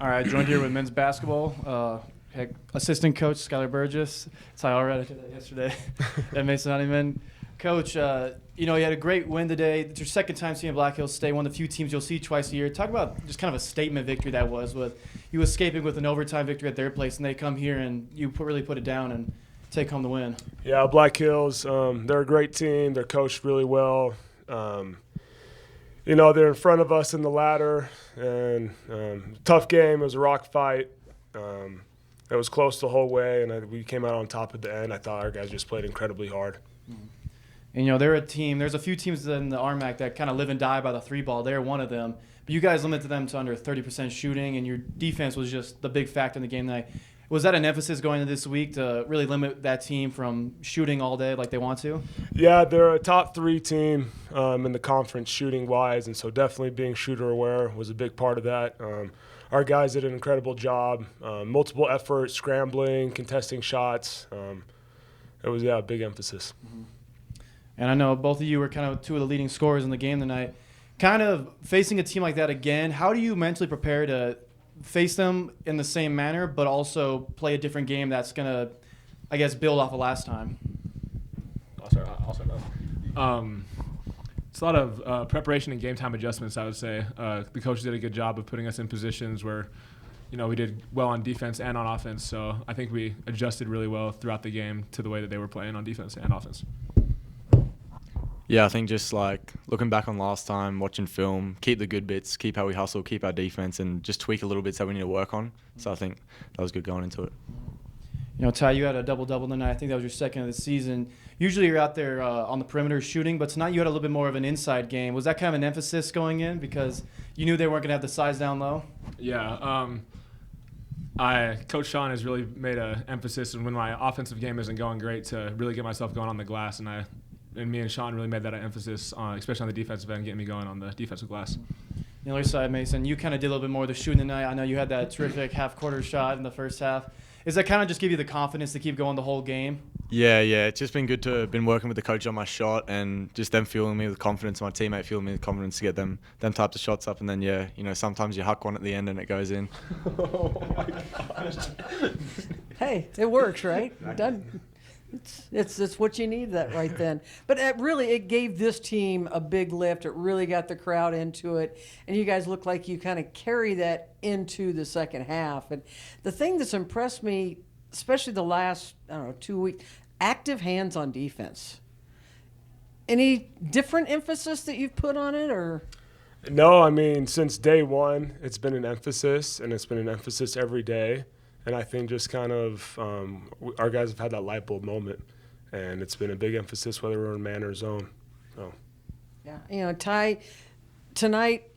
All right, joined here with men's basketball. Assistant Coach Skyler Burgess. That's how Allred did that yesterday. And Mason Honeyman. Coach, you had a great win today. It's your second time seeing Black Hills State, one of the few teams you'll see twice a year. Talk about just kind of a statement victory that was, with you escaping with an overtime victory at their place, and they come here and you really put it down and take home the win. Yeah, Black Hills, they're a great team. They're coached really well. They're in front of us in the ladder, and tough game. It was a rock fight. It was close the whole way, and we came out on top at the end. I thought our guys just played incredibly hard. And, they're a team. There's a few teams in the RMAC that kind of live and die by the three ball. They're one of them. But you guys limited them to under 30% shooting, and your defense was just the big factor in the game tonight. Was that an emphasis going into this week to really limit that team from shooting all day like they want to? Yeah, they're a top 3 team in the conference shooting-wise, and so definitely being shooter-aware was a big part of that. Our guys did an incredible job, multiple efforts, scrambling, contesting shots. It was, a big emphasis. Mm-hmm. And I know both of you were kind of two of the leading scorers in the game tonight. Kind of facing a team like that again, how do you mentally prepare to face them in the same manner, but also play a different game that's going to, I guess, build off of last time? I'll start off. It's a lot of preparation and game time adjustments, I would say. The coaches did a good job of putting us in positions where, we did well on defense and on offense. So I think we adjusted really well throughout the game to the way that they were playing on defense and offense. Yeah, I think just like looking back on last time, watching film, keep the good bits, keep how we hustle, keep our defense, and just tweak a little bits that we need to work on. So I think that was good going into it. Ty, you had a double-double tonight. I think that was your second of the season. Usually you're out there on the perimeter shooting, but tonight you had a little bit more of an inside game. Was that kind of an emphasis going in because you knew they weren't going to have the size down low? Yeah. Coach Sean has really made an emphasis, and when my offensive game isn't going great, to really get myself going on the glass, and me and Sean really made that an emphasis, especially on the defensive end, getting me going on the defensive glass. The other side, Mason, you kind of did a little bit more of the shooting tonight. I know you had that terrific half-quarter shot in the first half. Does that kind of just give you the confidence to keep going the whole game? Yeah. It's just been good to have been working with the coach on my shot and just them fueling me with confidence, my teammate fueling me with confidence to get them types of shots up. And then, sometimes you huck one at the end and it goes in. Oh, my gosh. Hey, it works, right? Done. It's what you need that right then. But it gave this team a big lift. It really got the crowd into it. And you guys look like you kind of carry that into the second half. And the thing that's impressed me, especially the last, 2 weeks, active hands on defense. Any different emphasis that you've put on it, or? No, since day one, it's been an emphasis, and it's been an emphasis every day. And I think just kind of our guys have had that light bulb moment, and it's been a big emphasis whether we're in man or zone. So. Yeah, Ty, tonight,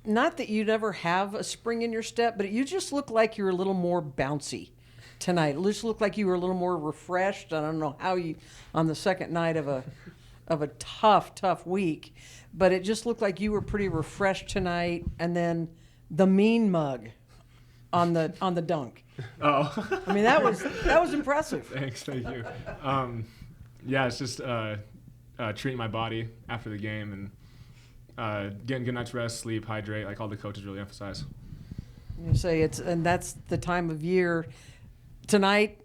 not that you never have a spring in your step, but you just look like you're a little more bouncy tonight. It just looked like you were a little more refreshed. I don't know how you, on the second night of a tough week, but it just looked like you were pretty refreshed tonight. And then the mean mug on the dunk. Oh. That was impressive. Thank you. It's just treating my body after the game and getting good night's rest, sleep, hydrate, like all the coaches really emphasize. You say and that's the time of year. Tonight,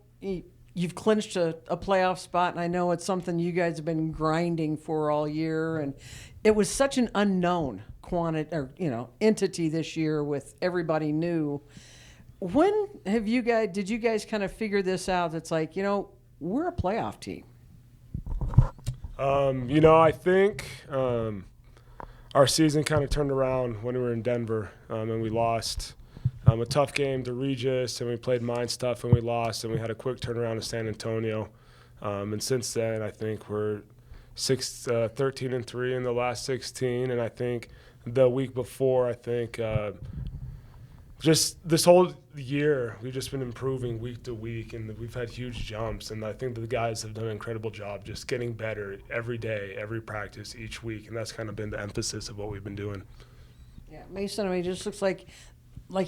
you've clinched a playoff spot, and I know it's something you guys have been grinding for all year, and it was such an unknown entity this year with everybody new. When did you guys kind of figure this out? It's like, we're a playoff team. I think our season kind of turned around when we were in Denver, and we lost a tough game to Regis, and we played Mines tough and we lost, and we had a quick turnaround to San Antonio. And since then, I think we're 13-3 in the last 16, and I think the week before, just this whole year, we've just been improving week to week, and we've had huge jumps. And I think the guys have done an incredible job just getting better every day, every practice, each week. And that's kind of been the emphasis of what we've been doing. Yeah, Mason, it just looks like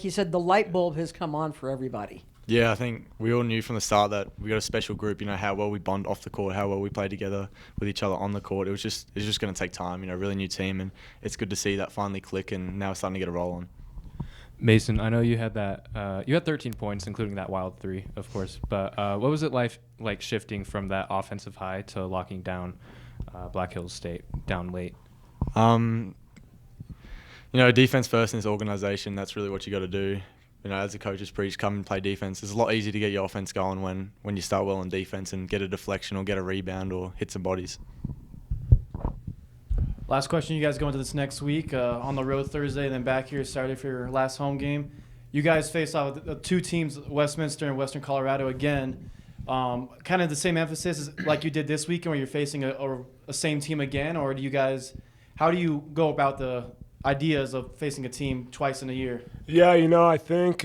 you said, the light bulb has come on for everybody. Yeah, I think we all knew from the start that we got a special group, how well we bond off the court, how well we play together with each other on the court. It's just going to take time, really new team, and it's good to see that finally click, and now we're starting to get a roll on. Mason, I know you had that. You had 13 points, including that wild 3, of course. But what was it like shifting from that offensive high to locking down Black Hills State down late? Defense first in this organization. That's really what you got to do. As the coaches preach, come and play defense. It's a lot easier to get your offense going when you start well on defense and get a deflection or get a rebound or hit some bodies. Last question, you guys go into this next week on the road Thursday, then back here Saturday for your last home game. You guys face off with 2 teams, Westminster and Western Colorado again. Kind of the same emphasis like you did this weekend where you're facing a same team again, or how do you go about the ideas of facing a team twice in a year? Yeah, I think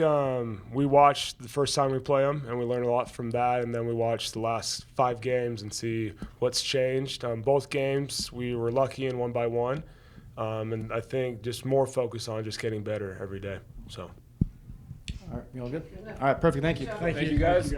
we watched the first time we play them, and we learned a lot from that. And then we watched the last 5 games and see what's changed. Both games we were lucky and won by 1, and I think just more focus on just getting better every day. So. All right, you all good? All right, perfect. Thank you. Thank you guys.